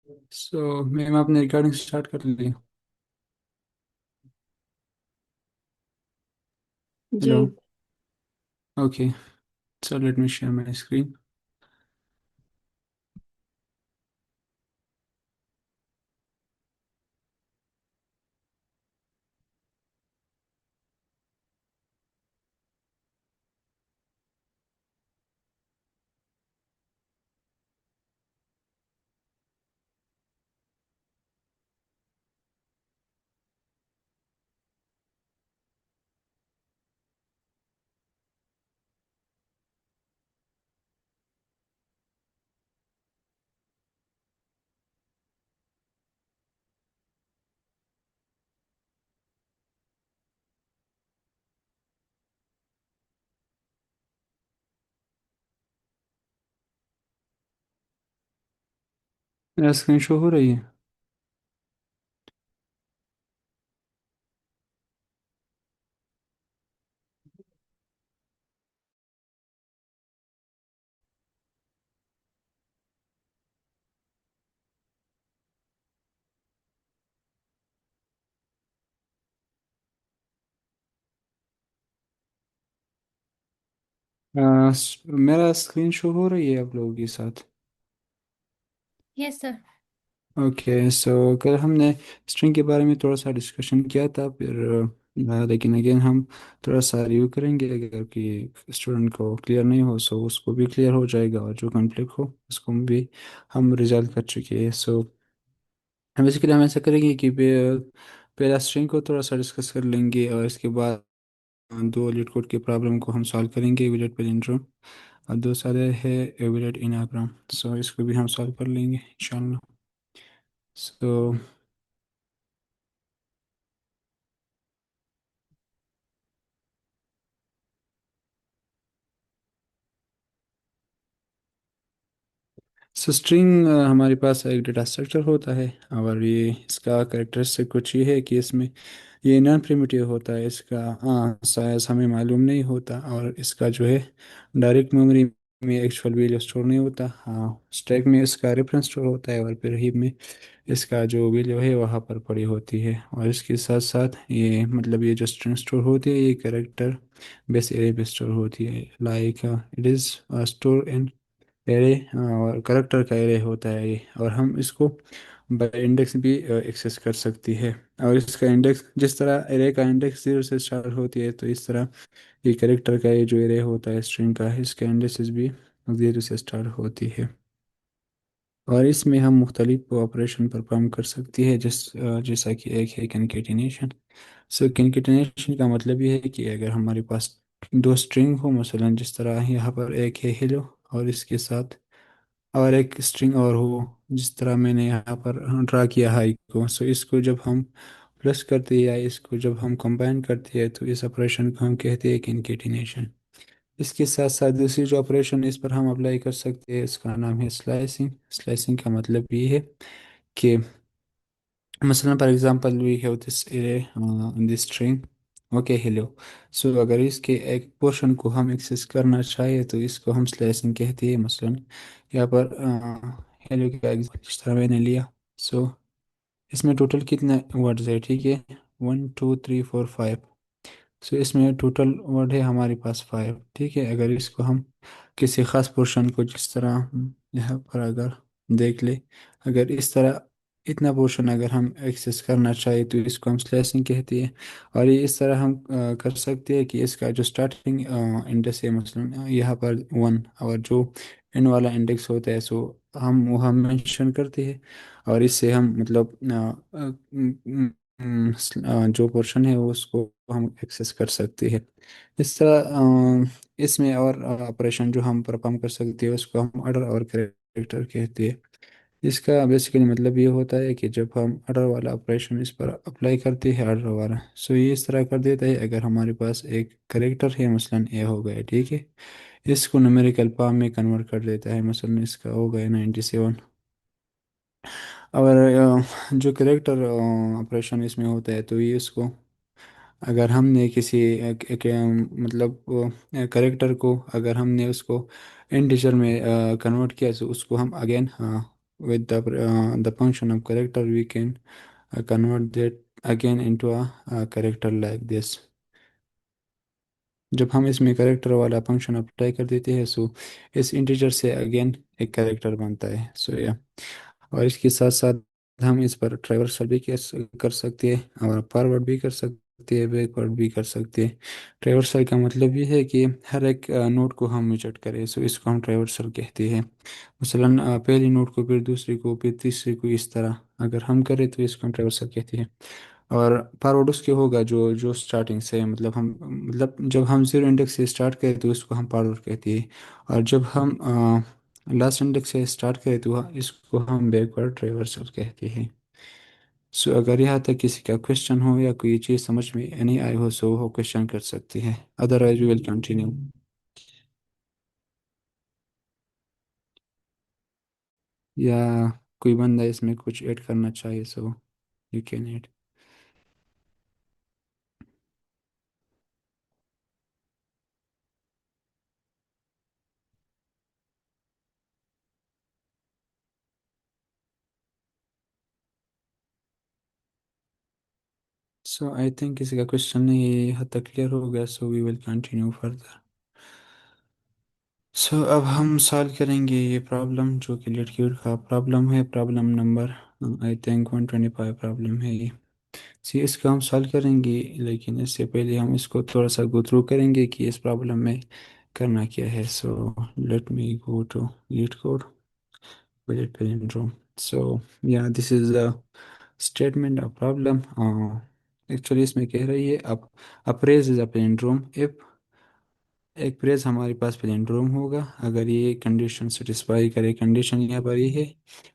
Ma'am आपने recording start कर ली? जी। Hello. Okay, so let me share my screen. मेरा स्क्रीन शो हो रही है? मेरा स्क्रीन शो हो रही है आप लोगों के साथ? Yes sir. ओके, सो कल हमने स्ट्रिंग के बारे में थोड़ा सा डिस्कशन किया था, फिर लेकिन अगेन हम थोड़ा सा रिव्यू करेंगे। अगर कि स्टूडेंट को क्लियर नहीं हो सो उसको भी क्लियर हो जाएगा, और जो कॉन्फ्लिक्ट हो उसको भी हम रिजॉल्व कर चुके हैं। हम बेसिकली हम ऐसा करेंगे कि पहला स्ट्रिंग को थोड़ा सा डिस्कस कर लेंगे, और इसके बाद दो लीड कोड के प्रॉब्लम को हम सॉल्व करेंगे, विलेट पेलिंड्रोम। और दो सारे है विलेट इनाग्राम। सो इसको भी हम सॉल्व कर लेंगे इंशाल्लाह। सो स्ट्रिंग हमारे पास एक डेटा स्ट्रक्चर होता है, और ये इसका कैरेक्टरिस्टिक कुछ ये है कि इसमें ये नॉन प्रिमिटिव होता है। इसका साइज हमें मालूम नहीं होता, और इसका जो है डायरेक्ट मेमोरी में एक्चुअल वैल्यू स्टोर नहीं होता। हाँ, स्टैक में इसका रेफरेंस स्टोर होता है, और फिर हीप में इसका जो वैल्यू है वहाँ पर पड़ी होती है। और इसके साथ साथ ये मतलब ये जो स्ट्रिंग स्टोर होती है ये कैरेक्टर बेस एरे पे स्टोर होती है। Like it is store in array, और करेक्टर का एरे होता है ये। और हम इसको बाय इंडेक्स भी एक्सेस कर सकती है। और इसका इंडेक्स जिस तरह एरे का इंडेक्स 0 से स्टार्ट होती है, तो इस तरह ये करेक्टर का ये जो एरे होता है स्ट्रिंग का, इसका इंडेक्सेस भी 0 से स्टार्ट होती है। और इसमें हम मुख्तलिफ ऑपरेशन परफॉर्म कर सकती है, जैसा कि एक है कंकेटिनेशन। कंकेटिनेशन का मतलब ये है कि अगर हमारे पास दो स्ट्रिंग हो, मसलन जिस तरह यहाँ पर एक है हेलो, और इसके साथ और एक स्ट्रिंग और हो जिस तरह मैंने यहाँ पर ड्रा किया हाई को। इसको जब हम प्लस करते हैं या इसको जब हम कंबाइन करते हैं, तो इस ऑपरेशन को हम कहते हैं कंकेटिनेशन। इसके साथ साथ दूसरी जो ऑपरेशन इस पर हम अप्लाई कर सकते हैं, इसका नाम है स्लाइसिंग। स्लाइसिंग का मतलब ये है कि मसलन for example we have this array in this string, okay hello. अगर इसके एक पोर्शन को हम एक्सेस करना चाहें, तो इसको हम स्लाइसिंग कहते हैं। मसलन यहाँ पर हेलो का एग्जांपल जिस तरह मैंने लिया। सो इसमें टोटल कितने वर्ड्स है? ठीक है, 1 2 3 4 5। इसमें टोटल वर्ड है हमारे पास 5। ठीक है, अगर इसको हम किसी ख़ास पोर्शन को जिस तरह यहाँ पर अगर देख ले, अगर इस तरह इतना पोर्शन अगर हम एक्सेस करना चाहें, तो इसको हम स्लैशिंग कहते हैं। और ये इस तरह हम कर सकते हैं कि इसका जो स्टार्टिंग इंडेक्स है, मसलन यहाँ पर 1, और जो एंड वाला इंडेक्स होता है हम वहाँ मेंशन करते हैं। और इससे हम मतलब जो पोर्शन है वो उसको हम एक्सेस कर सकते हैं। इस तरह इसमें और ऑपरेशन जो हम परफॉर्म कर सकते हैं उसको हम ऑर्डर और कैरेक्टर कहते हैं। इसका बेसिकली मतलब ये होता है कि जब हम ऑर्डर वाला ऑपरेशन इस पर अप्लाई करते हैं, ऑर्डर वाला, ये इस तरह कर देता है। अगर हमारे पास एक कैरेक्टर है, मसलन ए हो गया, ठीक है, इसको न्यूमेरिकल फॉर्म में कन्वर्ट कर देता है। मसलन इसका हो गया 97। और जो करेक्टर ऑपरेशन इसमें होता है, तो ये इसको अगर हमने किसी मतलब करेक्टर को अगर हमने उसको इंटीजर में कन्वर्ट किया, तो उसको हम again with the function of character, we can convert that again into a character like this. जब हम इसमें करेक्टर वाला फंक्शन अप्लाई कर देते हैं, सो इस इंटीजर से अगेन एक करेक्टर बनता है। सो या और इसके साथ साथ हम इस पर ट्रैवर्सल भी कर सकते हैं और फॉरवर्ड भी कर सकते हैं, बैकवर्ड भी कर सकते हैं। ट्रैवर्सल का मतलब ये है कि हर एक नोड को हम विजिट करें, सो इसको हम ट्रैवर्सल कहते हैं। मसलन पहली नोड को, फिर दूसरी को, फिर तीसरी को, इस तरह अगर हम करें तो इसको हम ट्रैवर्सल कहते हैं। और फॉरवर्ड उसके होगा जो जो स्टार्टिंग से, मतलब हम, मतलब जब हम जीरो इंडेक्स से स्टार्ट करें तो इसको हम फॉरवर्ड कहते हैं। और जब हम लास्ट इंडेक्स से स्टार्ट करें तो इसको हम बैकवर्ड रिवर्सल कहते हैं। सो अगर यहाँ तक किसी का क्वेश्चन हो या कोई चीज़ समझ में नहीं आई हो, सो वो क्वेश्चन कर सकती है, अदरवाइज वी विल कंटिन्यू। या कोई बंदा इसमें कुछ ऐड करना चाहे, so you can add. So I think किसी का क्वेश्चन नहीं हद तक क्लियर हो गया, so we will continue further. So अब हम सॉल्व करेंगे ये प्रॉब्लम, जो कि लिट्यूड का प्रॉब्लम है, problem number I think 125 problem है ये। सी इसका हम सॉल्व करेंगे, लेकिन इससे पहले हम इसको थोड़ा सा गो थ्रू करेंगे कि इस प्रॉब्लम में करना क्या है। So let me go to lead code with palindrome. So yeah, this is the statement of problem. Actually इसमें कह रही है, अब a phrase is a palindrome if एक प्रेस हमारे पास palindrome होगा अगर ये कंडीशन सेटिस्फाई करे। कंडीशन यहाँ पर ये है,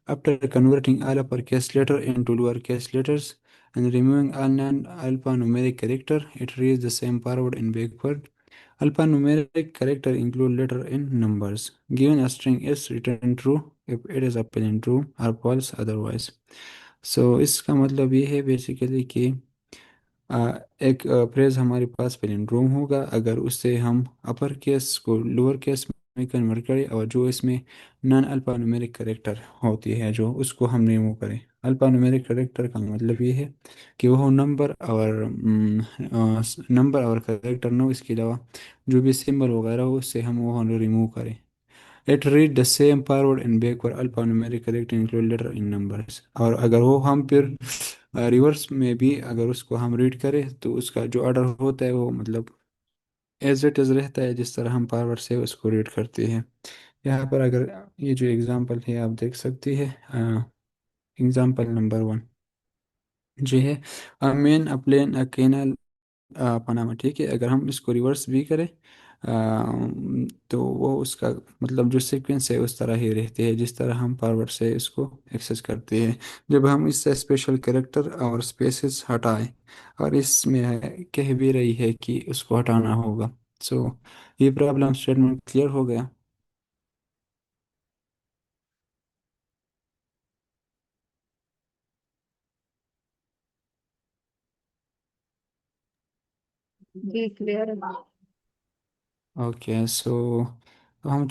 after converting all upper case letter into lower case letters and removing all non alphanumeric character, it reads the same forward and backward. Alphanumeric character include letter in numbers. Given a string is return true if it is a palindrome or false otherwise. So इसका मतलब ये है basically कि एक phrase हमारे पास palindrome होगा अगर उससे हम अपर केस को लोअर केस में कन्वर्ट करें, और जो इसमें नॉन अल्फान्यूमेरिक करेक्टर होती है जो उसको हम रिमूव करें। अल्फान्यूमेरिक करेक्टर का मतलब ये है कि वो नंबर और नंबर और करेक्टर नो, इसके अलावा जो भी सिंबल वगैरह हो उससे हम वो रिमूव करें। Let read the same forward and backward alphanumeric character include letter in numbers. और अगर वो हम फिर रिवर्स में भी अगर उसको हम रीड करें तो उसका जो ऑर्डर होता है वो मतलब एज इट इज़ रहता है, जिस तरह हम फॉरवर्ड से उसको रीड करते हैं। यहाँ पर अगर ये जो एग्जांपल है आप देख सकती है, एग्जांपल नंबर 1 जो है, a man a plan a canal Panama. ठीक है, अगर हम इसको रिवर्स भी करें तो वो उसका मतलब जो सीक्वेंस है उस तरह ही रहती है जिस तरह हम फॉरवर्ड से इसको एक्सेस करते हैं। जब हम इससे स्पेशल कैरेक्टर और स्पेसेस हटाएं, और इसमें कह भी रही है कि उसको हटाना होगा। सो ये प्रॉब्लम स्टेटमेंट क्लियर हो गया। जी क्लियर है। ओके, सो हम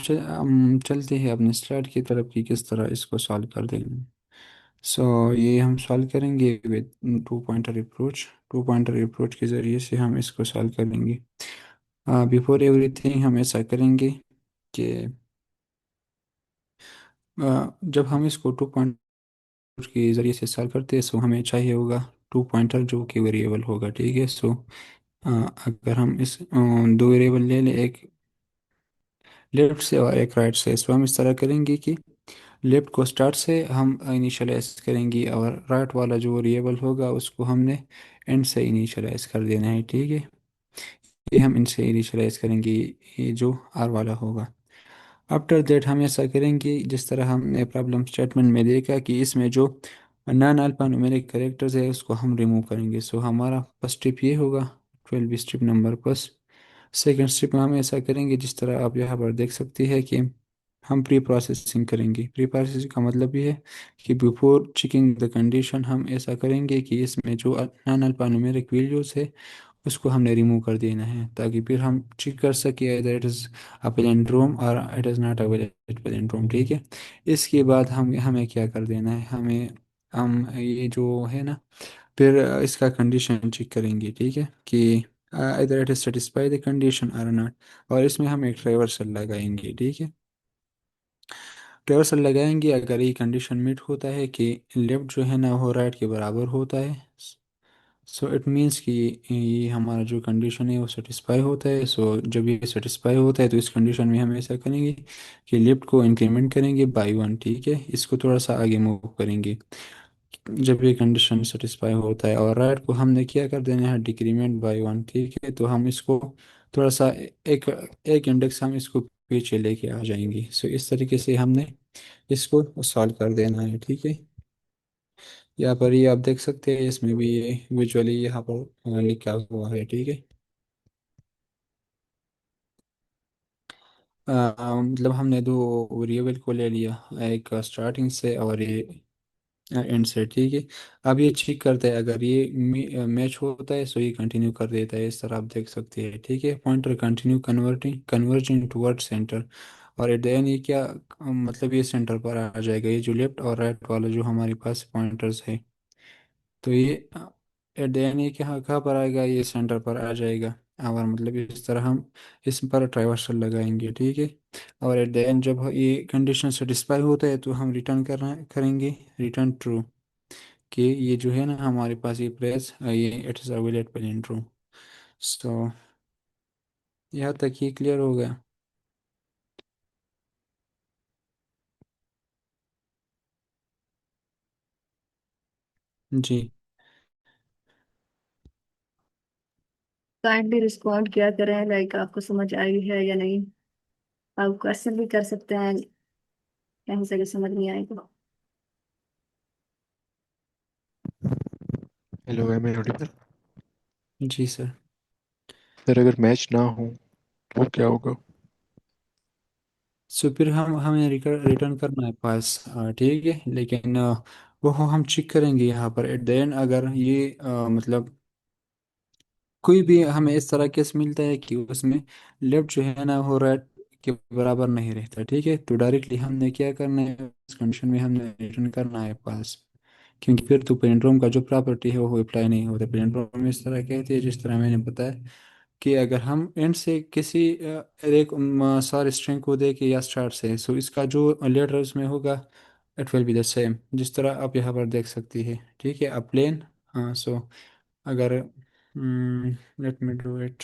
चलते हैं अपने स्लाइड की तरफ कि किस तरह इसको सॉल्व कर देंगे। सो ये हम सॉल्व करेंगे with two pointer approach. Two pointer approach के ज़रिए से हम इसको सॉल्व करेंगे। बिफोर एवरीथिंग हम ऐसा करेंगे कि जब हम इसको टू पॉइंटर के ज़रिए से सॉल्व करते हैं, सो हमें चाहिए होगा टू पॉइंटर जो कि वेरिएबल होगा। ठीक है, सो अगर हम इस दो वेरिएबल ले लें, एक लेफ्ट से और एक राइट से, सो हम इस तरह करेंगे कि लेफ्ट को स्टार्ट से हम इनिशियलाइज करेंगे और राइट वाला जो वेरिएबल होगा उसको हमने एंड से इनिशियलाइज कर देना है। ठीक है, ये हम इनसे इनिशियलाइज करेंगे, ये जो आर वाला होगा। आफ्टर दैट हम ऐसा करेंगे जिस तरह हमने प्रॉब्लम स्टेटमेंट में देखा कि इसमें जो नॉन अल्फा न्यूमेरिक कैरेक्टर्स है उसको हम रिमूव करेंगे। सो हमारा फर्स्ट स्टेप ये होगा, 12 step number first. Second step में हम ऐसा करेंगे जिस तरह आप यहाँ पर देख सकते हैं कि हम प्री प्रोसेसिंग करेंगे। प्री प्रोसेसिंग का मतलब ये है कि बिफोर चेकिंग द कंडीशन हम ऐसा करेंगे कि इसमें जो नॉन अल्फा न्यूमेरिक वैल्यूज है उसको हमने रिमूव कर देना है, ताकि फिर हम चेक कर सके इधर इट इज़ अ पैलिंड्रोम और it is not a valid palindrome. ठीक है। इसके बाद हम हमें क्या कर देना है, हमें हम ये जो है ना, फिर इसका कंडीशन चेक करेंगे। ठीक है, कि इधर it is satisfy the condition और नॉट। और इसमें हम एक ट्राइवर्सल लगाएंगे। ठीक है, ट्राइवर्सल लगाएंगे अगर ये कंडीशन मीट होता है कि लेफ्ट जो है ना वो राइट के बराबर होता है, सो इट मीन्स कि ये हमारा जो कंडीशन है वो सेटिस्फाई होता है। सो जब ये सेटिस्फाई होता है तो इस कंडीशन में हम ऐसा करेंगे कि लेफ्ट को इंक्रीमेंट करेंगे बाई वन। ठीक है, इसको थोड़ा सा आगे मूव करेंगे जब ये कंडीशन सेटिस्फाई होता है। और राइट को हमने क्या कर देना है, डिक्रीमेंट बाय वन। ठीक है, तो हम इसको थोड़ा सा एक एक इंडेक्स हम इसको पीछे लेके आ जाएंगे। सो इस तरीके से हमने इसको सॉल्व कर देना है। ठीक है, यहाँ पर ये आप देख सकते हैं, इसमें भी ये विजुअली यहाँ पर लिखा हुआ है। ठीक है, मतलब हमने दो वेरिएबल को ले लिया, एक स्टार्टिंग से और ये एंड से। ठीक है, अब ये चेक करता है, अगर ये मैच होता है सो ये कंटिन्यू कर देता है, इस तरह आप देख सकते हैं। ठीक है, pointer continue converging toward centre. और एट द एंड ये क्या, मतलब ये सेंटर पर आ जाएगा, ये जो लेफ्ट और राइट वाला जो हमारे पास पॉइंटर्स है। तो ये एट द एंड ये कहाँ कहाँ पर आएगा, ये सेंटर पर आ जाएगा। और मतलब इस तरह हम इस पर ट्राइवर्सल लगाएंगे। ठीक है, और एट द एंड जब ये कंडीशन सेटिस्फाई होता है तो हम रिटर्न करना करेंगे रिटर्न ट्रू, कि ये जो है ना हमारे पास ये प्रेस ये it is available in true. So यहाँ तक ये क्लियर हो गया। जी। काइंडली रिस्पॉन्ड किया करें, लाइक आपको समझ आई है या नहीं। आप क्वेश्चन भी कर सकते हैं कहीं से, अगर समझ नहीं आए तो। Hello, am I audible? जी सर। सर, अगर मैच ना हो तो क्या होगा? सो फिर हम हमें रिटर्न करना है पास। ठीक है, लेकिन वो हम चेक करेंगे यहाँ पर एट द एंड, अगर ये मतलब कोई भी हमें इस तरह केस मिलता है कि उसमें लेफ्ट जो है ना वो राइट के बराबर नहीं रहता। ठीक है, तो डायरेक्टली हमने क्या करना है, उस कंडीशन में हमने रिटर्न करना है पास, क्योंकि फिर तो पेंड्रोम का जो प्रॉपर्टी है वो अप्लाई नहीं होता। पेंड्रोम इस तरह कहते हैं, जिस तरह मैंने बताया कि अगर हम एंड से किसी एक सार स्ट्रिंग को देके या स्टार्ट से, सो इसका जो लेटर उसमें होगा it will be the same, जिस तरह आप यहाँ पर देख सकती है। ठीक है, अब प्लेन, हाँ सो अगर लेट मी डू इट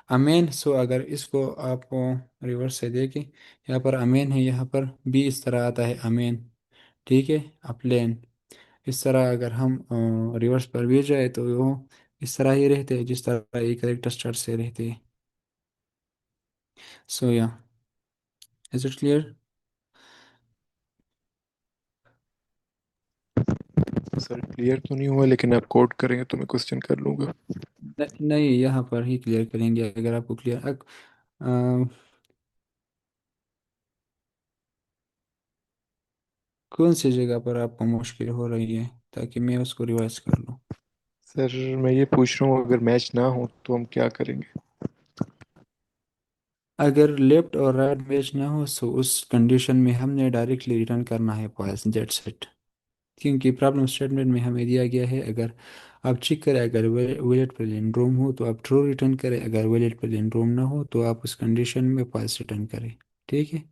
अमेन, सो अगर इसको आप रिवर्स से देखें, यहाँ पर अमेन है, यहाँ पर बी इस तरह आता है अमेन। ठीक है, अपलेन इस तरह अगर हम रिवर्स पर भी जाए तो वो इस तरह ही रहते हैं, जिस तरह एक करेक्टर स्टार्ट से रहते हैं। सो या, is it clear? Sir, clear तो नहीं हुआ, लेकिन आप कोड करेंगे तो मैं क्वेश्चन कर लूँगा। नहीं, यहाँ पर ही क्लियर करेंगे अगर आपको क्लियर कौन सी जगह पर आपको मुश्किल हो रही है, ताकि मैं उसको रिवाइज कर लूँ। सर, मैं ये पूछ रहा हूँ, अगर मैच ना हो तो हम क्या करेंगे? अगर लेफ्ट और राइट मैच ना हो तो उस कंडीशन में हमने डायरेक्टली रिटर्न करना है पॉइस, दैट्स इट। क्योंकि प्रॉब्लम स्टेटमेंट में हमें दिया गया है, अगर आप चेक करें अगर वैलिड पैलिंड्रोम हो तो आप ट्रू रिटर्न करें, अगर वैलिड पैलिंड्रोम ना हो तो आप उस कंडीशन में फॉल्स रिटर्न करें। ठीक है।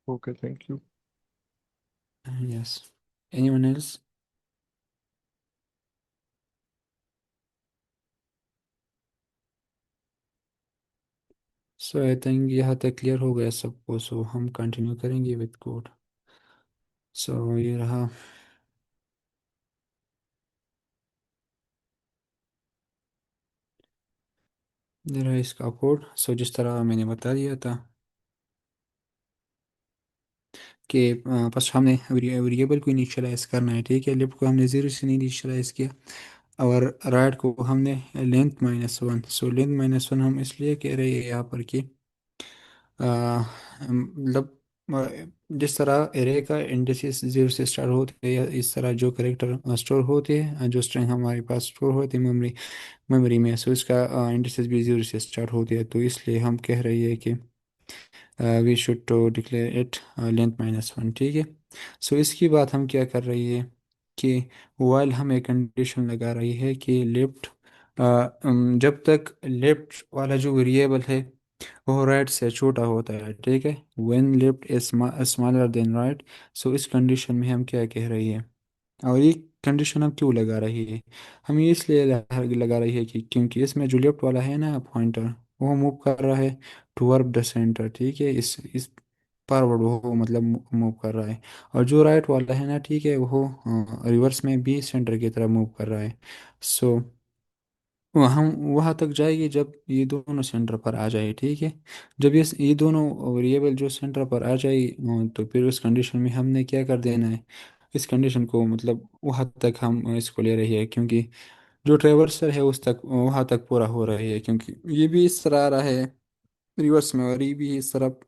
Okay, thank you. Yes, anyone else? So I think यहाँ तक क्लियर हो गया सबको, सो हम कंटिन्यू करेंगे विद कोड। सो ये रहा, ये रहा इसका कोड। सो जिस तरह मैंने बता दिया था कि फर्स्ट हमने वेरिएबल को इनिशियलाइज करना है। ठीक है, लेफ्ट को हमने जीरो से इनिशियलाइज किया, और राइट को हमने लेंथ -1। सो लेंथ -1 हम इसलिए कह रहे हैं यहाँ पर कि मतलब जिस तरह एरे का इंडिसेस जीरो से स्टार्ट होते हैं, या इस तरह जो करेक्टर स्टोर होते हैं, जो स्ट्रिंग हमारे पास स्टोर होते हैं मेमोरी मेमोरी में, सो इसका इंडिसेस भी जीरो से स्टार्ट होती है। तो इसलिए हम कह रही है कि we should to declare it length minus one, ठीक है। सो इसकी बात हम क्या कर रही है कि वाइल हम एक कंडीशन लगा रही है कि लेफ्ट, जब तक लेफ्ट वाला जो वेरिएबल है वो राइट से छोटा होता है, ठीक है, when left is smaller than right. So इस कंडीशन में हम क्या कह रही है, और ये कंडीशन हम क्यों लगा रही है, हम ये इसलिए लगा रही है कि क्योंकि इसमें जो लेफ्ट वाला है ना पॉइंटर, वो मूव कर रहा है टुवर्ड द सेंटर, ठीक है, इस फॉरवर्ड वो मतलब मूव कर रहा है। और जो राइट वाला है ना, ठीक है, वो रिवर्स में भी सेंटर की तरफ मूव कर रहा है। सो हम वहाँ तक जाएगी जब ये दोनों सेंटर पर आ जाए, ठीक है। जब ये दोनों वेरिएबल जो सेंटर पर आ जाए, तो फिर उस कंडीशन में हमने क्या कर देना है, इस कंडीशन को मतलब वहाँ तक हम इसको ले रही है, क्योंकि जो ट्रेवर्सर है उस तक वहाँ तक पूरा हो रहा है, क्योंकि ये भी इस तरह आ रहा है रिवर्स में, और ये भी इस तरफ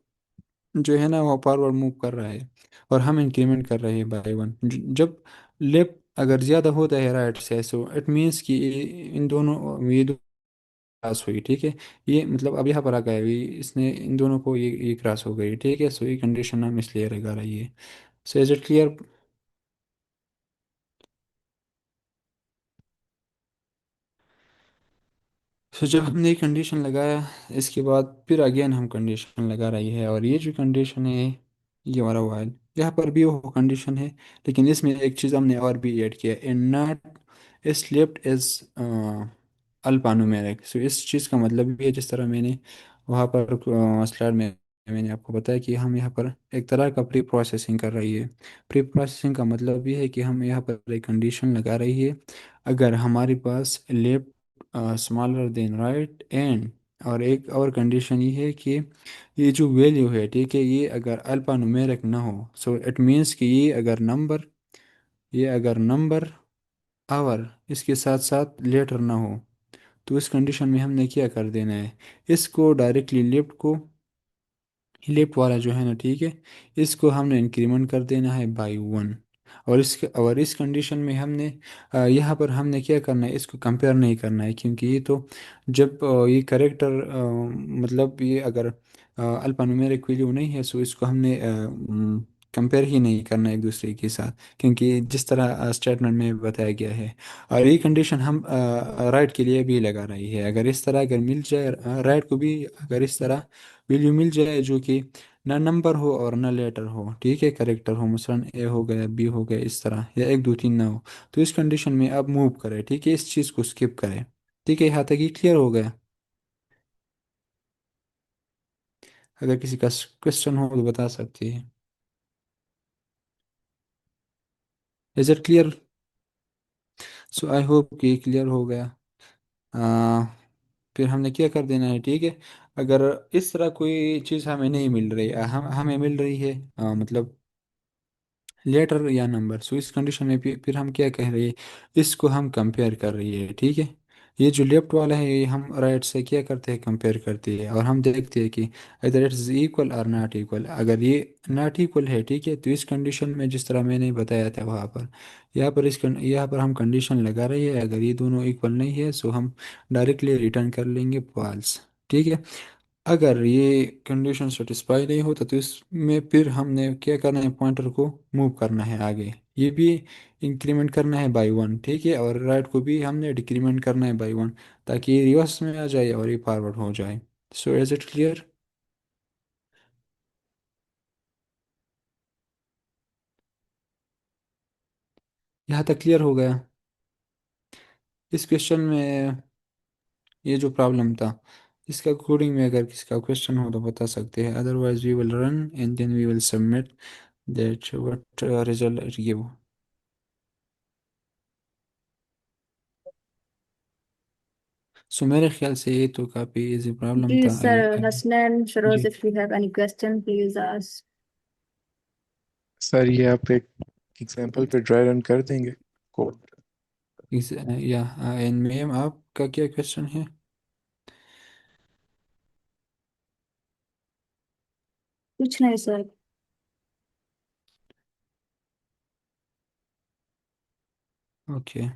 जो है ना वो फॉरवर्ड मूव कर रहा है, और हम इंक्रीमेंट कर रहे हैं बाय वन। जब लेफ्ट अगर ज़्यादा होता है राइट से, सो इट मीन्स कि इन दोनों ये क्रॉस हुई, ठीक है। ये मतलब अब यहाँ पर आ गया, ये इसने इन दोनों को ये क्रॉस हो गई, ठीक है। सो ये कंडीशन हम इसलिए लगा रही है। So is it clear. So जब हमने कंडीशन लगाया, इसके बाद फिर अगेन हम कंडीशन लगा रही है, और ये जो कंडीशन है ये हमारा वाइल, यहाँ पर भी वो कंडीशन है, लेकिन इसमें एक चीज़ हमने और भी ऐड किया, इन नॉट स्लिप्ड इज अल्पानुमेरिक। सो इस चीज़ का मतलब भी है, जिस तरह मैंने वहाँ पर स्लाइड में मैंने आपको बताया कि हम यहाँ पर एक तरह का प्री प्रोसेसिंग कर रही है। प्री प्रोसेसिंग का मतलब भी है कि हम यहाँ पर एक कंडीशन लगा रही है, अगर हमारे पास left smaller than right and, और एक और कंडीशन ये है कि ये जो वैल्यू है, ठीक है, ये अगर अल्फा न्यूमेरिक ना हो, सो इट मीन्स कि ये अगर नंबर आवर इसके साथ साथ लेटर ना हो, तो इस कंडीशन में हमने क्या कर देना है, इसको डायरेक्टली लेफ्ट वाला जो है ना, ठीक है, इसको हमने इंक्रीमेंट कर देना है बाई वन। और इस कंडीशन में हमने यहाँ पर हमने क्या करना है, इसको कंपेयर नहीं करना है, क्योंकि ये तो जब ये करेक्टर मतलब ये अगर अल्फान्यूमेरिक वैल्यू नहीं है, सो इसको हमने कंपेयर ही नहीं करना है एक दूसरे के साथ, क्योंकि जिस तरह स्टेटमेंट में बताया गया है। और ये कंडीशन हम राइट के लिए भी लगा रही है, अगर इस तरह अगर मिल जाए राइट को भी, अगर इस तरह वैल्यू मिल जाए जो कि ना नंबर हो और ना लेटर हो, ठीक है, करेक्टर हो, मसलन ए हो गया, बी हो गया, इस तरह, या एक दो तीन ना हो, तो इस कंडीशन में अब मूव करें, ठीक है, इस चीज़ को स्किप करें। ठीक है, यहाँ तक ये क्लियर हो गया। अगर किसी का क्वेश्चन हो तो बता सकती है। Is it clear. So I hope कि क्लियर हो गया। आ, फिर हमने क्या कर देना है, ठीक है, अगर इस तरह कोई चीज़ हमें नहीं मिल रही, हम हमें मिल रही है मतलब लेटर या नंबर, सो इस कंडीशन में फिर हम क्या कह रहे हैं, इसको हम कंपेयर कर रही है, ठीक है। ये जो लेफ्ट वाला है ये हम राइट से क्या करते हैं, कंपेयर करते हैं, और हम देखते हैं कि अगर इट इज़ इक्वल और नॉट इक्वल, अगर ये नॉट इक्वल है, ठीक है, तो इस कंडीशन में जिस तरह मैंने बताया था वहाँ पर, यहाँ पर हम कंडीशन लगा रही है, अगर ये दोनों इक्वल नहीं है, सो हम डायरेक्टली रिटर्न कर लेंगे फॉल्स, ठीक है। अगर ये कंडीशन सेटिस्फाई नहीं होता, तो इसमें फिर हमने क्या करना है, पॉइंटर को मूव करना है आगे, ये भी इंक्रीमेंट करना है बाई वन, ठीक है, और राइट को भी हमने डिक्रीमेंट करना है बाई वन, ताकि ये रिवर्स में आ जाए और ये फॉरवर्ड हो जाए। सो इज इट क्लियर। यहाँ तक क्लियर हो गया। इस क्वेश्चन में ये जो प्रॉब्लम था, इसका कोडिंग में अगर किसी का क्वेश्चन हो तो बता सकते हैं, otherwise we will run and then we will submit that what result give. So मेरे ख्याल से ये तो काफ़ी इजी प्रॉब्लम था। Please, अभी sir, Hasnan, Feroz, जी, if you have any question, please ask. Sir ये आप एक एग्जांपल पे ड्राई रन कर देंगे कोड। या एंड मैम आपका क्या क्वेश्चन है। कुछ नहीं सर। ओके।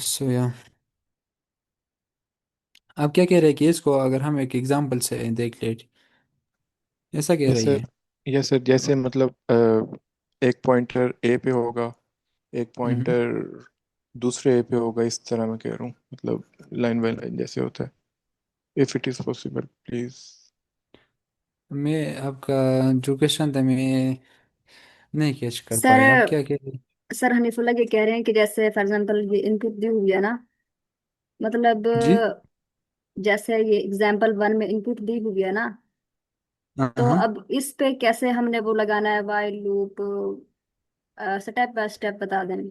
सो या आप क्या कह रहे हैं कि इसको अगर हम एक एग्जांपल से देख ले, ऐसा कह रही जैसे, है? यस सर, जैसे मतलब एक पॉइंटर ए पे होगा, एक हम्म। पॉइंटर दूसरे ए पे होगा, इस तरह मैं कह रहा हूँ, मतलब लाइन बाय लाइन जैसे होता है। If it is possible please. मैं आपका जो क्वेश्चन था मैं नहीं कैच कर सर पाया, आप क्या कह रहे हैं? सर हनीफुल्ला ये कह रहे हैं कि जैसे फॉर एग्जांपल ये इनपुट दी हुई है ना, मतलब जी। जैसे ये एग्जांपल 1 में इनपुट दी हुई है ना, हाँ तो हाँ। अब इस पे कैसे हमने वो लगाना है while loop, step by step बता दें,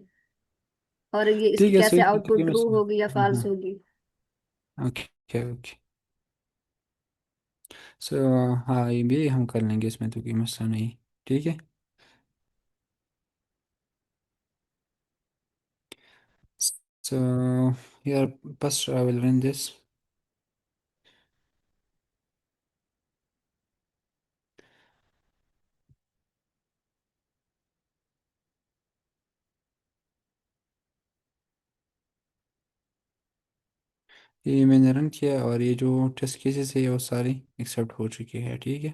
और ये इसकी ठीक है, सो कैसे इसकी तो आउटपुट कीमत। ट्रू होगी या हाँ फॉल्स हाँ। होगी। Okay okay. सो हाँ, ये भी हम कर लेंगे, इसमें तो कोई मसला नहीं। ठीक है। सो यार, first I will run this. ये मैंने रन किया और ये जो टेस्ट केसेस है वो सारी एक्सेप्ट हो चुकी है। ठीक है।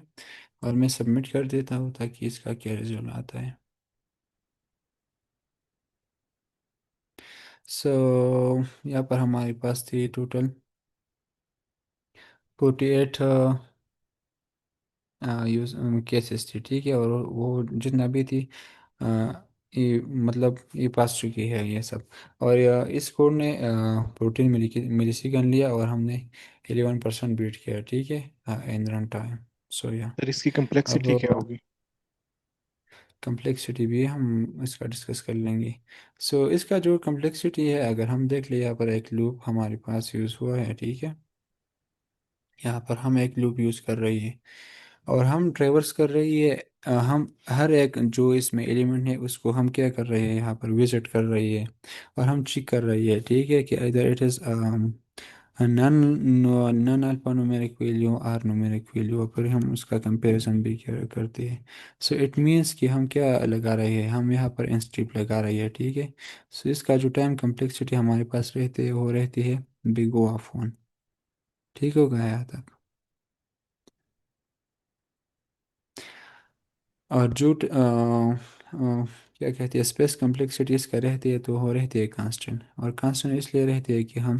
और मैं सबमिट कर देता हूँ ताकि इसका क्या रिजल्ट आता है। सो यहाँ पर हमारे पास थी टोटल 48 यूज केसेस थी। ठीक है। और वो जितना भी थी अ, ये मतलब ये पास चुकी है ये सब। और इस कोड ने 14 मिली सेकंड लिया और हमने 11% बीट किया। ठीक है। इन रन टाइम। सो या सर इसकी अब कम्प्लेक्सिटी क्या होगी? कम्प्लेक्सिटी भी हम इसका डिस्कस कर लेंगे। सो इसका जो कम्प्लेक्सिटी है, अगर हम देख ले, यहाँ पर एक लूप हमारे पास यूज़ हुआ है। ठीक है। यहाँ पर हम एक लूप यूज़ कर रही है और हम ट्रेवर्स कर रही है। हम हर एक जो इसमें एलिमेंट है उसको हम क्या कर रहे हैं, यहाँ पर विजिट कर रही है और हम चेक कर रही है। ठीक है, कि इधर it is non non alphanumeric value are numeric value, और फिर हम उसका कंपैरिजन भी करते हैं। सो इट मीन्स कि हम क्या लगा रहे हैं, हम यहाँ पर इंस्टीप लगा रही है। ठीक है। सो इसका जो टाइम कम्प्लेक्सिटी हमारे पास रहती है वो रहती है बिग ओ ऑफ 1। ठीक हो गया यहाँ तक? और जो क्या कहते हैं स्पेस कम्प्लेक्सिटी इसका रहती है, तो वो रहती है कांस्टेंट। और कांस्टेंट इसलिए रहती है कि हम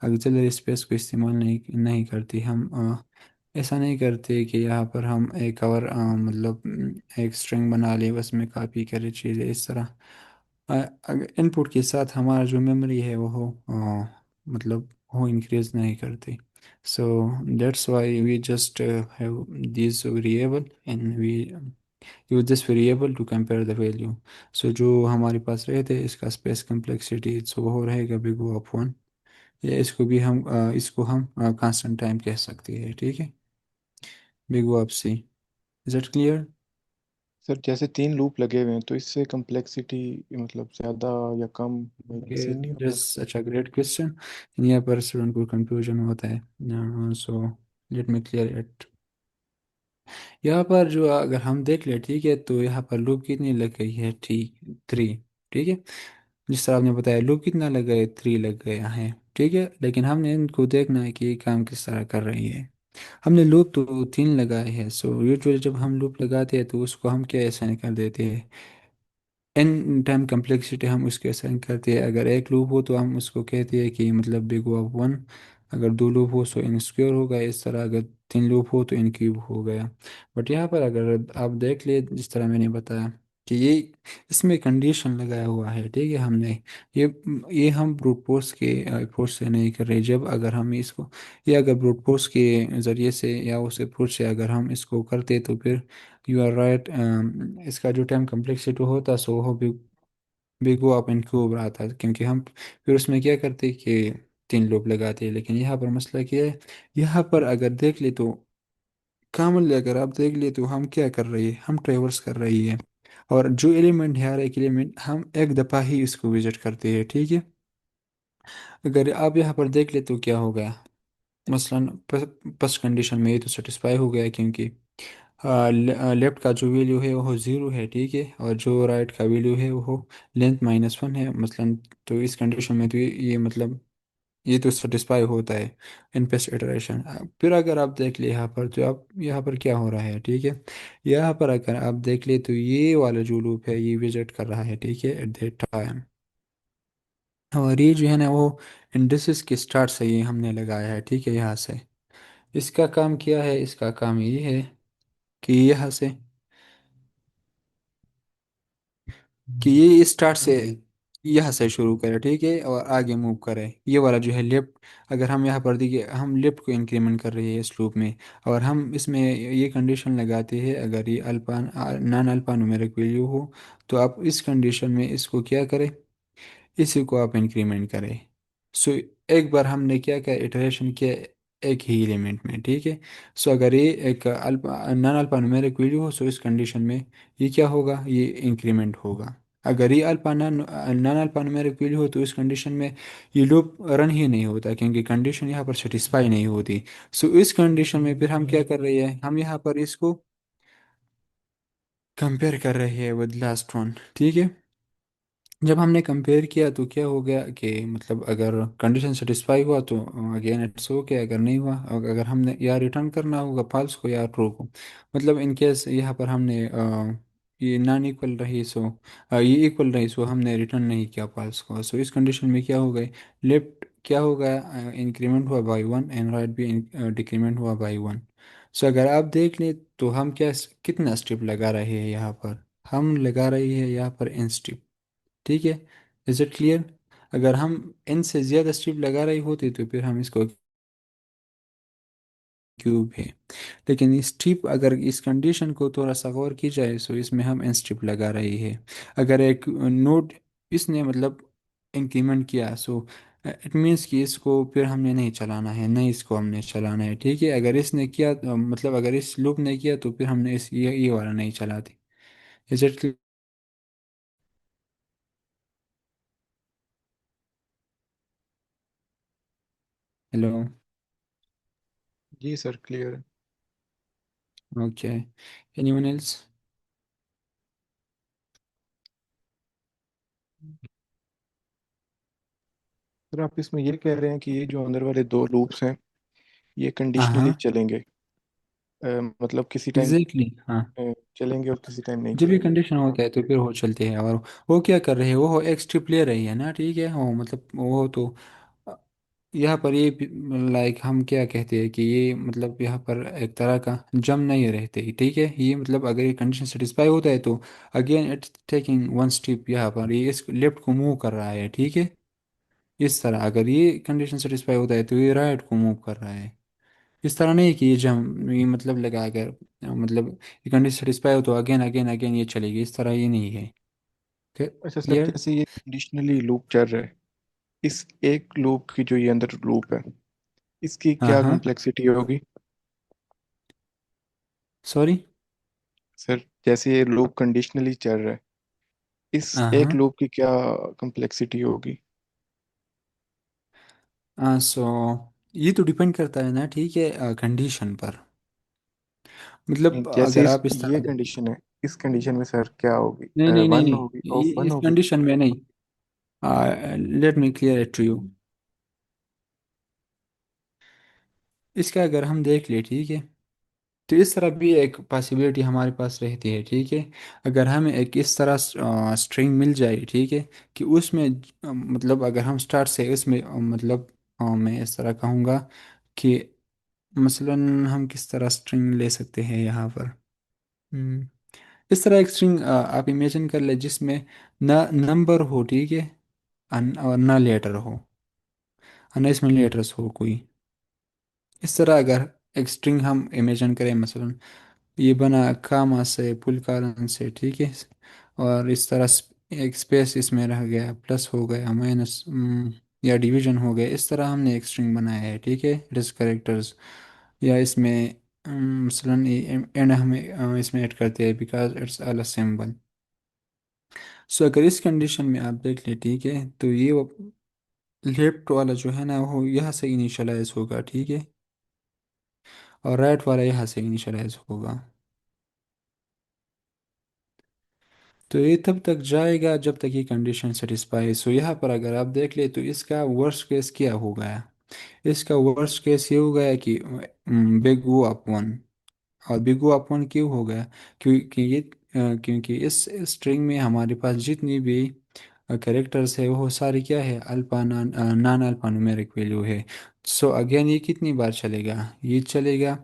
ऑक्सिलरी स्पेस को इस्तेमाल नहीं करती। हम ऐसा नहीं करते कि यहाँ पर हम एक और मतलब एक स्ट्रिंग बना ले, बस में कॉपी करे चीज़ें इस तरह। इनपुट के साथ हमारा जो मेमोरी है वो मतलब वो इंक्रीज नहीं करती। So that's why we just have this variable and we use this variable to compare the value. So जो हमारे पास रहते हैं इसका स्पेस कम्प्लेक्सिटी, सो वो रहेगा बिग O ऑफ 1। या इसको हम कांस्टेंट टाइम कह सकते हैं। ठीक है। Big O of C। Is it clear? Sir जैसे 3 लूप लगे हुए हैं तो इससे कम्प्लेक्सिटी मतलब ज़्यादा या कम ओके, सीन नहीं दैट्स होगा? सच अ ग्रेट क्वेश्चन। यहाँ पर स्टूडेंट को कंफ्यूजन होता है। So let me clear it. यहाँ पर जो अगर हम देख ले, ठीक है, तो यहाँ पर लूप कितनी लग गई है? ठीक, 3। ठीक है। जिस तरह आपने बताया लूप कितना लग गए, 3 लग गया है। ठीक है। लेकिन हमने इनको देखना है कि ये काम किस तरह कर रही है। हमने लूप तो 3 लगाए हैं। सो यूजुअली जब हम लूप लगाते हैं तो उसको हम क्या ऐसा कर देते हैं, एन टाइम कम्प्लेक्सिटी हम उसके असाइन करते हैं। अगर एक लूप हो तो हम उसको कहते हैं कि मतलब बिग O ऑफ 1। अगर 2 लूप हो तो इन स्क्वायर होगा इस तरह। अगर 3 लूप हो तो इन क्यूब हो गया। बट यहाँ पर अगर आप देख ले, जिस तरह मैंने बताया कि ये इसमें कंडीशन लगाया हुआ है। ठीक है। हमने ये ये हम ब्रूट फोर्स के फोर्स से नहीं कर रहे। जब अगर हम इसको, ये अगर ब्रूट फोर्स के ज़रिए से या उस अप्रोच से अगर हम इसको करते तो फिर यू आर राइट, इसका जो टाइम कम्प्लेक्सिटी होता सो वो बिग O आप इनक्यूब रहा था, क्योंकि हम फिर उसमें क्या करते कि 3 लूप लगाते। लेकिन यहाँ पर मसला क्या है, यहाँ पर अगर देख ले तो कामल अगर आप देख ले तो हम क्या कर रही है, हम ट्रेवर्स कर रही है। और जो एलिमेंट है, हर एक एलिमेंट हम एक दफ़ा ही इसको विजिट करते हैं। ठीक है। अगर आप यहाँ पर देख ले तो क्या हो गया, मसलन फर्स्ट कंडीशन में ये तो सेटिस्फाई हो गया, क्योंकि लेफ्ट का जो वैल्यू है वो ज़ीरो है, ठीक है, और जो राइट का वैल्यू है वो लेंथ -1 है मसलन। तो इस कंडीशन में तो ये मतलब ये तो सेटिस्फाई होता है इन पेस्ट इटरेशन। फिर अगर आप देख ले यहाँ पर, तो आप यहाँ पर क्या हो रहा है, ठीक है, यहाँ पर अगर आप देख ले तो ये वाला जो लूप है ये विजिट कर रहा है, ठीक है, एट दैट टाइम। और ये जो है ना वो इंडिसेस के स्टार्ट से ये हमने लगाया है, ठीक है, यहाँ से। इसका काम क्या है, इसका काम ये है कि यहाँ से कि ये स्टार्ट से यहाँ से शुरू करे, ठीक है, और आगे मूव करे। ये वाला जो है लेफ्ट, अगर हम यहाँ पर देखिए हम लेफ्ट को इंक्रीमेंट कर रहे हैं इस लूप में, और हम इसमें ये कंडीशन लगाते हैं अगर ये Alpa non Alpa numeric value हो, तो आप इस कंडीशन में इसको क्या करें, इसी को आप इंक्रीमेंट करें। सो एक बार हमने क्या किया, इटरेशन किया एक ही एलिमेंट में, ठीक है। सो अगर ये एक Alpa non Alpa numeric value हो, सो इस कंडीशन में ये क्या होगा, ये इंक्रीमेंट होगा। अगर ये Alpa non non Alpa numeric value हो, तो इस कंडीशन में ये लूप रन ही नहीं होता, क्योंकि कंडीशन यहाँ पर सेटिस्फाई नहीं होती। सो इस कंडीशन में फिर हम क्या कर रहे हैं, हम यहाँ पर इसको कंपेयर कर रहे हैं विद लास्ट वन, ठीक है। जब हमने कंपेयर किया तो क्या हो गया कि मतलब अगर कंडीशन सेटिस्फाई हुआ तो अगेन इट्स ओके, अगर नहीं हुआ, अगर हमने या रिटर्न करना होगा फॉल्स को या ट्रू को। मतलब इन केस यहाँ पर हमने ये नॉन इक्वल रही, सो ये इक्वल रही, सो हमने रिटर्न नहीं किया फॉल्स को। सो इस कंडीशन में क्या हो गए, लेफ्ट क्या हो गया, इंक्रीमेंट हुआ बाई वन, एंड राइट भी डिक्रीमेंट हुआ बाई वन। सो अगर आप देख लें तो हम क्या कितना स्टेप लगा रहे हैं यहाँ पर, हम लगा रहे हैं यहाँ पर इन स्टेप, ठीक है। Is it clear. अगर हम n से ज़्यादा स्ट्रिप लगा रही होती तो फिर हम इसको क्यूब है, लेकिन इस स्ट्रिप अगर इस कंडीशन को थोड़ा सा गौर की जाए तो इसमें हम n स्ट्रिप लगा रही है। अगर एक नोड इसने मतलब इंक्रीमेंट किया, सो इट मीन्स कि इसको फिर हमने नहीं चलाना है, नहीं इसको हमने चलाना है, ठीक है। अगर इसने किया मतलब अगर इस लूप ने किया तो फिर हमने इस ये वाला नहीं चलाते। Is it. हेलो। जी सर, क्लियर है। Okay, anyone else. सर आप इसमें ये कह रहे हैं कि ये जो अंदर वाले दो लूप्स हैं ये हाँ कंडीशनली हाँ, चलेंगे, मतलब किसी टाइम एग्जैक्टली हाँ। चलेंगे और किसी टाइम नहीं जब ये चलेंगे। कंडीशन होता है तो फिर वो चलते हैं। और वो क्या कर रहे हैं, वो एक स्ट्रिप ले रही है ना, ठीक है, वो मतलब वो तो अ, यहाँ पर ये लाइक हम क्या कहते हैं कि ये मतलब यहाँ पर एक तरह का जम नहीं रहते, ठीक है। ये मतलब अगर ये कंडीशन सेटिस्फाई होता है तो again it's taking one step, यहाँ पर ये इस लेफ्ट को मूव कर रहा है, ठीक है। इस तरह अगर ये कंडीशन सेटिस्फाई होता है तो ये राइट को मूव कर रहा है। इस तरह नहीं कि ये जम ये मतलब लगा अगर मतलब ये कंडीशन सेटिस्फाई हो तो अगेन अगेन अगेन ये चलेगी, इस तरह ये नहीं है। अच्छा सर, क्लियर। जैसे ये कंडीशनली लूप चल रहा है, इस एक लूप की जो ये अंदर लूप है इसकी हाँ क्या हाँ, कॉम्प्लेक्सिटी होगी? सॉरी। सर जैसे ये लूप कंडीशनली चल रहा है, इस हाँ एक हाँ, लूप की क्या कॉम्प्लेक्सिटी होगी? हाँ सो ये तो डिपेंड करता है ना, ठीक है, कंडीशन पर। मतलब जैसे अगर इस आप इस ये तरह कंडीशन है, इस कंडीशन में सर क्या होगी? नहीं नहीं नहीं वन नहीं, होगी, ऑफ वन इस होगी? कंडीशन में नहीं। Let me clear it to you. इसका अगर हम देख ले, ठीक है, तो इस तरह भी एक पॉसिबिलिटी हमारे पास रहती है, ठीक है। अगर हमें एक इस तरह स्ट्रिंग मिल जाए, ठीक है, कि उसमें मतलब अगर हम स्टार्ट से उसमें मतलब मैं इस तरह कहूँगा कि मसलन हम किस तरह स्ट्रिंग ले सकते हैं यहाँ पर। हम्म, इस तरह एक स्ट्रिंग आप इमेजिन कर ले जिसमें न नंबर हो, ठीक है, और ना लेटर हो, और ना इसमें लेटर्स हो कोई। इस तरह अगर एक स्ट्रिंग हम इमेजिन करें, मसलन ये बना कामा से फुल कॉलन से, ठीक है, और इस तरह एक स्पेस इसमें रह गया, प्लस हो गया, माइनस या डिवीजन हो गया, इस तरह हमने एक स्ट्रिंग बनाया है, ठीक है, इट इज करेक्टर्स। या इसमें मसलन एंड हमें इसमें ऐड करते हैं बिकॉज इट्स अल सिंबल। सो अगर इस कंडीशन में आप देख ले, ठीक है, तो ये लेफ्ट वाला जो है ना वो यहाँ से इनिशियलाइज होगा, ठीक है, और राइट वाला यहाँ से इनिशियलाइज होगा। तो ये तब तक जाएगा जब तक ये कंडीशन सेटिस्फाई। सो यहाँ पर अगर आप देख ले तो इसका वर्स्ट केस क्या हो गया। इसका वर्स्ट केस ये हो गया कि बिग वो अपॉन, और बिग वो अपॉन क्यों हो गया, क्योंकि क्योंकि इस स्ट्रिंग में हमारे पास जितनी भी कैरेक्टर्स है वो सारी क्या है, alpha non alphanumeric value है। सो अगेन ये कितनी बार चलेगा, ये चलेगा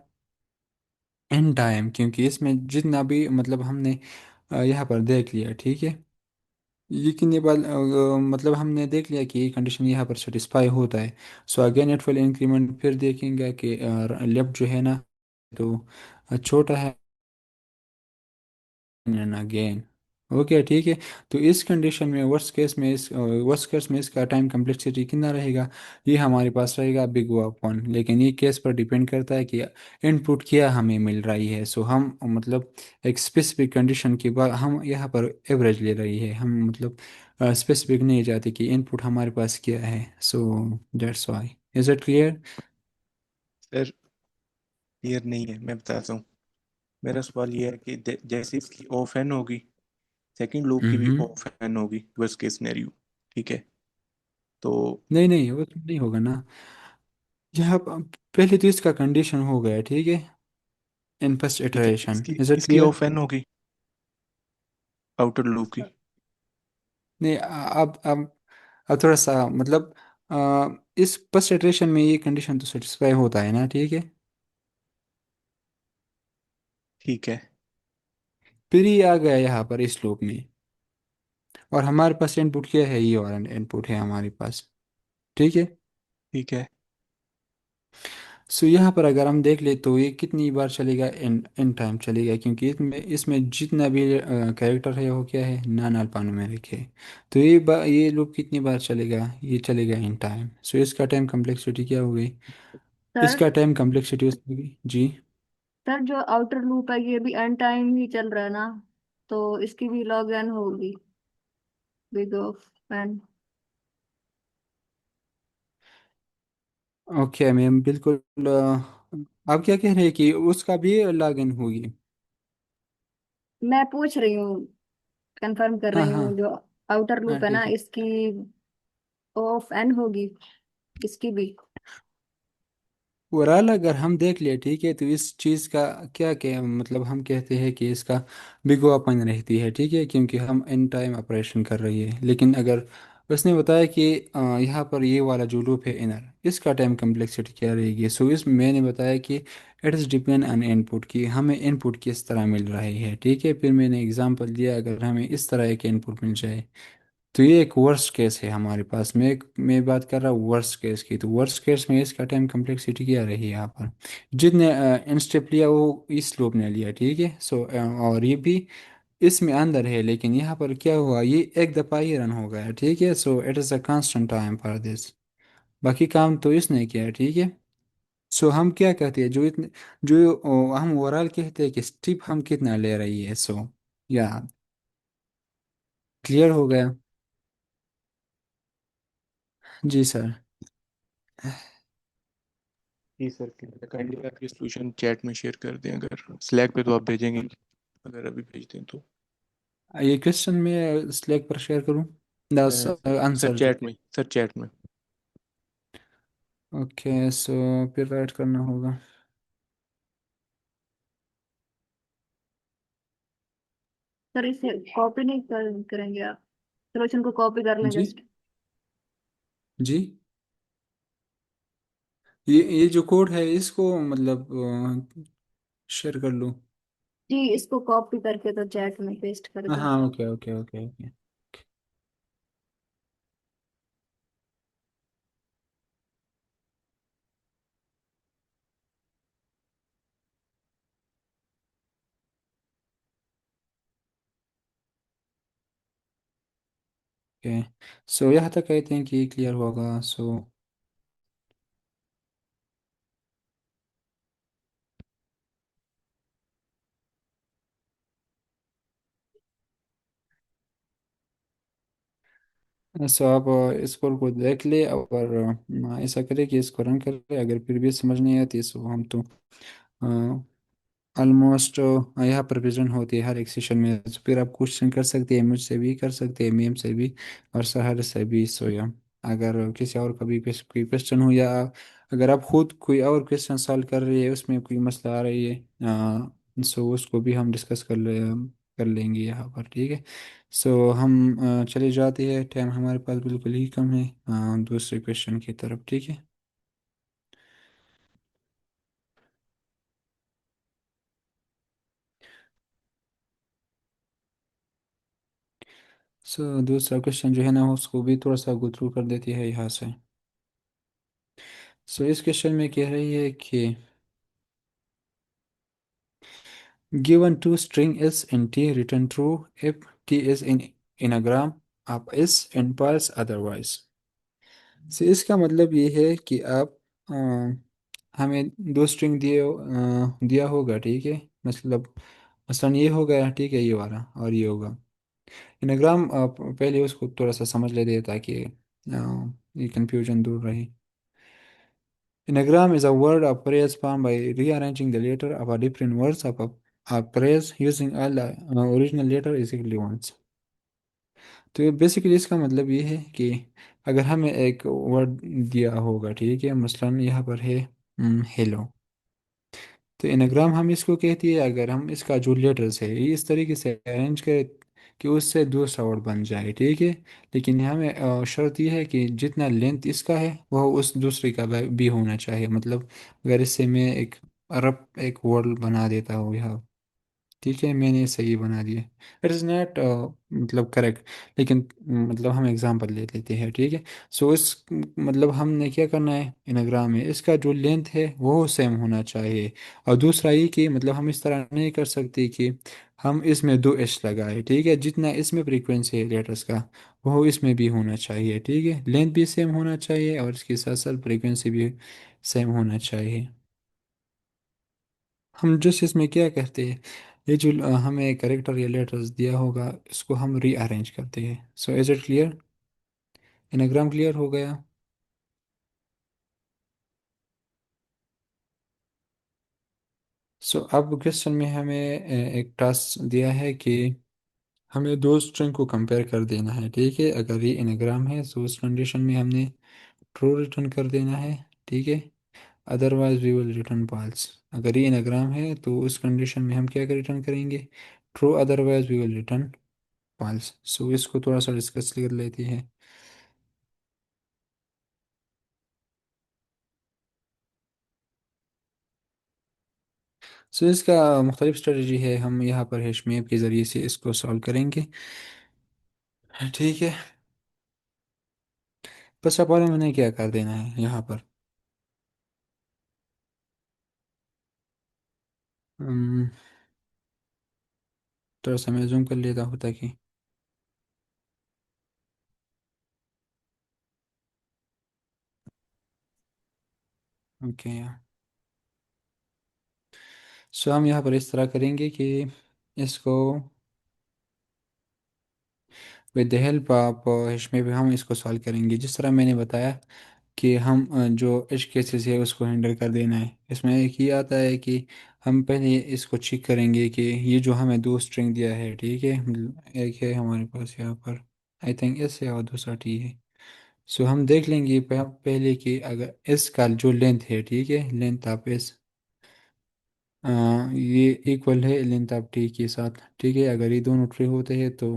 इन टाइम, क्योंकि इसमें जितना भी मतलब हमने यहाँ पर देख लिया, ठीक है। ये कितनी बार मतलब हमने देख लिया कि ये कंडीशन यहाँ पर सेटिस्फाई होता है। So again it will increment, फिर देखेंगे कि लेफ्ट जो है ना, तो छोटा है अगेन। ओके ठीक है। तो इस कंडीशन में वर्स्ट केस में इसका टाइम कम्प्लेक्सिटी कितना रहेगा, ये हमारे पास रहेगा बिग ओ अपॉन। लेकिन ये केस पर डिपेंड करता है कि इनपुट क्या हमें मिल रही है। सो हम मतलब एक स्पेसिफिक कंडीशन के बाद हम यहाँ पर एवरेज ले रही है, हम मतलब स्पेसिफिक नहीं चाहते कि इनपुट हमारे पास क्या है। सो that's Y. Is it clear? Sir clear नहीं है, मैं बताता हूँ। मेरा सवाल ये है कि जैसे इसकी ऑफ एन होगी, सेकंड लूप की भी हम्म। ऑफ एन होगी, वर्स्ट केस सिनेरियो। ठीक है। तो नहीं नहीं, वो तो नहीं होगा ना। यहाँ पहले तो इसका कंडीशन हो गया, ठीक है, इन फर्स्ट ठीक है, इटरेशन। इसकी इज इट इसकी क्लियर? ऑफ एन होगी, आउटर लूप की। नहीं अब थोड़ा सा मतलब इस फर्स्ट इटरेशन में ये कंडीशन तो सेटिस्फाई होता है ना, ठीक है। ठीक है। फिर ये आ गया यहाँ पर इस लूप में, और हमारे पास इनपुट क्या है, ये वाला इनपुट है हमारे पास, ठीक है। ठीक है। सो यहाँ पर अगर हम देख ले तो ये कितनी बार चलेगा, इन इन टाइम चलेगा, क्योंकि इसमें जितना भी कैरेक्टर है वो क्या है, नॉन अल्फान्यूमेरिक है। तो ये लूप कितनी बार चलेगा, ये चलेगा इन टाइम। सो इसका टाइम कम्प्लेक्सिटी क्या होगी, सर इसका टाइम कम्प्लेक्सिटी होगी जी। सर जो आउटर लूप है ये भी एन टाइम ही चल रहा है ना, तो इसकी भी लॉग एन होगी, big of n. Okay ma'am, बिल्कुल आप क्या कह रहे हैं कि उसका भी लॉगिन होगी? मैं पूछ रही हूँ, कंफर्म कर हाँ रही हाँ हूँ, जो आउटर हाँ लूप है ना ठीक है। इसकी ऑफ एन होगी, इसकी भी। ओवरऑल अगर हम देख लिए, ठीक है, तो इस चीज़ का क्या क्या मतलब हम कहते हैं कि इसका बिगोआपन रहती है, ठीक है, क्योंकि हम इन टाइम ऑपरेशन कर रही है। लेकिन अगर उसने बताया कि यहाँ पर ये वाला जो लूप है इनर, इसका टाइम कम्प्लेक्सिटी क्या रहेगी। सो इस मैंने बताया कि it is depend on input, की हमें इनपुट किस तरह मिल रही है, ठीक है। फिर मैंने एग्जांपल दिया, अगर हमें इस तरह एक इनपुट मिल जाए तो ये एक वर्स्ट केस है हमारे पास। मैं बात कर रहा हूँ वर्स्ट केस की। तो वर्स्ट केस में इसका टाइम कम्प्लेक्सिटी क्या रही यहाँ पर, जितने इंस्टेप लिया वो इस लूप ने लिया, ठीक है। सो और ये भी इसमें अंदर है, लेकिन यहाँ पर क्या हुआ, ये एक दफ़ा ही रन हो गया, ठीक है। So it is a constant time for this, बाकी काम तो इसने किया, ठीक है। सो हम क्या कहते हैं, जो हम ओवरऑल कहते हैं कि स्टिप हम कितना ले रही है। सो या क्लियर हो गया? जी सर। जी सर, काइंडली आप ये सॉल्यूशन चैट में शेयर कर दें, अगर स्लैक पे तो आप भेजेंगे नहीं, अगर अभी भेज दें तो। ये क्वेश्चन में स्लैक पर शेयर करूँ, द सर आंसर जो। चैट में, सर चैट में। ओके सो फिर राइट करना होगा। सर इसे कॉपी नहीं करेंगे आप, सोल्यूशन को कॉपी कर लें जी जस्ट। जी, ये जो कोड है इसको मतलब शेयर कर लूँ? जी इसको कॉपी करके तो चैट में पेस्ट कर हाँ दो। हाँ, okay okay okay okay. Okay so यहाँ तक कहते हैं कि क्लियर होगा। सो सो आप इस कोड को देख ले, और ऐसा करें कि इसको रन कर ले। अगर फिर भी समझ नहीं आती सो हम तो ऑलमोस्ट यहाँ पर प्रेजेंट होती है हर एक सेशन में। तो फिर आप क्वेश्चन कर सकते हैं, मुझसे भी कर सकते हैं, मेम से भी और सहर से भी। सो या अगर किसी और का भी कोई क्वेश्चन हो, या अगर आप खुद कोई और क्वेश्चन सॉल्व कर रही है, उसमें कोई मसला आ रही है, सो उसको भी हम डिस्कस कर लेंगे यहाँ पर, ठीक है। सो हम चले जाते हैं, टाइम हमारे पास बिल्कुल ही कम है, दूसरे क्वेश्चन की तरफ, ठीक है। सो दूसरा क्वेश्चन जो है ना, उसको भी थोड़ा सा गो थ्रू कर देती है यहाँ से। सो इस क्वेश्चन में कह रही है कि given two string s and t return true if t is in anagram of s and false otherwise। सो इसका मतलब ये है कि आप हमें दो स्ट्रिंग दिया होगा, ठीक है। मतलब मसलन ये होगा, ठीक है, ये वाला, और ये होगा इनाग्राम। आप पहले उसको थोड़ा सा समझ लेते हैं ताकि ये कंफ्यूजन दूर रहे। Anagram is a word or phrase formed by rearranging the letter of a different words of a phrase using all the original letter is equally once। तो बेसिकली इसका मतलब ये है कि अगर हमें एक वर्ड दिया होगा, ठीक है, मसलन यहाँ पर है हेलो। तो एनाग्राम हम इसको कहती है अगर हम इसका जो लेटर्स है ये इस तरीके से अरेंज करें कि उससे दूसरा वर्ड बन जाए, ठीक है। लेकिन यहाँ में शर्त यह है कि जितना लेंथ इसका है वह उस दूसरे का भी होना चाहिए। मतलब अगर इससे मैं एक अरब एक वर्ड बना देता हूँ यहाँ, ठीक है, मैंने सही बना दिया, इट इज़ नॉट मतलब करेक्ट, लेकिन मतलब हम एग्जांपल ले लेते हैं, ठीक है। सो इस मतलब हमने क्या करना है इनाग्राम में, इसका जो लेंथ है वो सेम होना चाहिए। और दूसरा ये कि मतलब हम इस तरह नहीं कर सकते कि हम इसमें दो एस लगाए, ठीक है। जितना इसमें फ्रीक्वेंसी है लेटर्स का वो इसमें भी होना चाहिए, ठीक है। लेंथ भी सेम होना चाहिए और इसके साथ साथ फ्रीक्वेंसी भी सेम होना चाहिए। हम जिस इसमें क्या कहते हैं, ये जो हमें करेक्टर या लेटर्स दिया होगा इसको हम रीअरेंज करते हैं। सो is it clear? Anagram clear हो गया? सो अब क्वेश्चन में हमें एक टास्क दिया है कि हमें दो स्ट्रिंग को कंपेयर कर देना है, ठीक है। अगर ये एनाग्राम है तो उस कंडीशन में हमने ट्रू रिटर्न कर देना है, ठीक है। Otherwise we will return false. अगर ये एनाग्राम है तो उस कंडीशन में हम क्या रिटर्न करेंगे, true, otherwise we will return false. So इसको थोड़ा सा डिस्कस कर लेते हैं। सो इसका मुख्तलिफ स्ट्रेटजी है, हम यहाँ पर हैश मैप के ज़रिए से इसको सॉल्व करेंगे, ठीक है। बस अब और मैंने क्या कर देना है यहाँ पर, अम, थोड़ा सा मैं जूम कर लेता हूँ ताकि ओके। सो हम यहाँ पर इस तरह करेंगे कि इसको with the help of hash map हम इसको सॉल्व करेंगे जिस तरह मैंने बताया कि हम जो एज केसेस है उसको हैंडल कर देना है। इसमें एक ही आता है कि हम पहले इसको चेक करेंगे कि ये जो हमें दो स्ट्रिंग दिया है, ठीक है, मतलब एक है हमारे पास यहाँ पर आई थिंक एस है और दूसरा टी है। सो हम देख लेंगे पहले कि अगर एस का जो लेंथ है, ठीक है, लेंथ ऑफ एस ये इक्वल है लेंथ ऑफ टी के साथ, ठीक है। अगर ये दोनों ट्रू होते हैं तो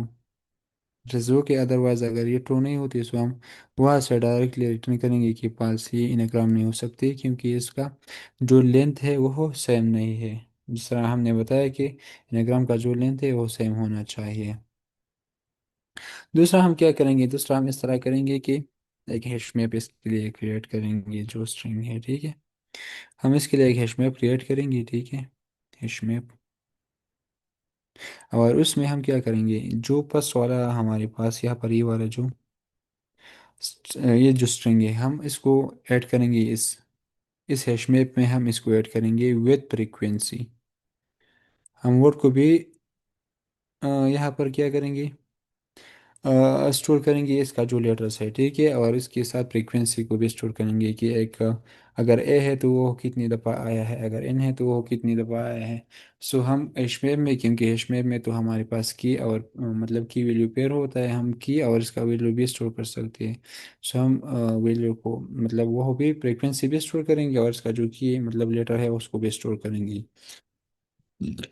रिजो के, अदरवाइज अगर ये ट्रू नहीं होती तो हम वहाँ से डायरेक्टली रिटर्न करेंगे कि पास ये इनग्राम नहीं हो सकती क्योंकि इसका जो लेंथ है वो सेम नहीं है। जिस तरह हमने बताया कि इनग्राम का जो लेंथ है वो सेम होना चाहिए। दूसरा हम क्या करेंगे, दूसरा हम इस तरह करेंगे कि एक हैश मैप इसके लिए क्रिएट करेंगे जो स्ट्रिंग है, ठीक है। हम इसके लिए एक हैश मैप क्रिएट करेंगे, ठीक है, हैश मैप। और उसमें हम क्या करेंगे, जो फर्स्ट वाला हमारे पास यहाँ पर ये वाला जो ये जो स्ट्रिंग है हम इसको ऐड करेंगे इस हैश मैप में हम इसको ऐड करेंगे विद फ्रीक्वेंसी। हम वर्ड को भी यहाँ पर क्या करेंगे, स्टोर करेंगे इसका जो लेटर्स है, ठीक है, और इसके साथ फ्रीक्वेंसी को भी स्टोर करेंगे कि एक अगर ए है तो वो कितनी दफ़ा आया है, अगर एन है तो वो कितनी दफ़ा आया है। सो हम हैशमैप में, क्योंकि हैशमैप में तो हमारे पास की और मतलब की वैल्यू पेयर होता है, हम की और इसका वैल्यू भी स्टोर कर सकते हैं। सो हम वैल्यू को मतलब वो भी फ्रीक्वेंसी भी स्टोर करेंगे और इसका जो की मतलब लेटर है उसको भी स्टोर करेंगे।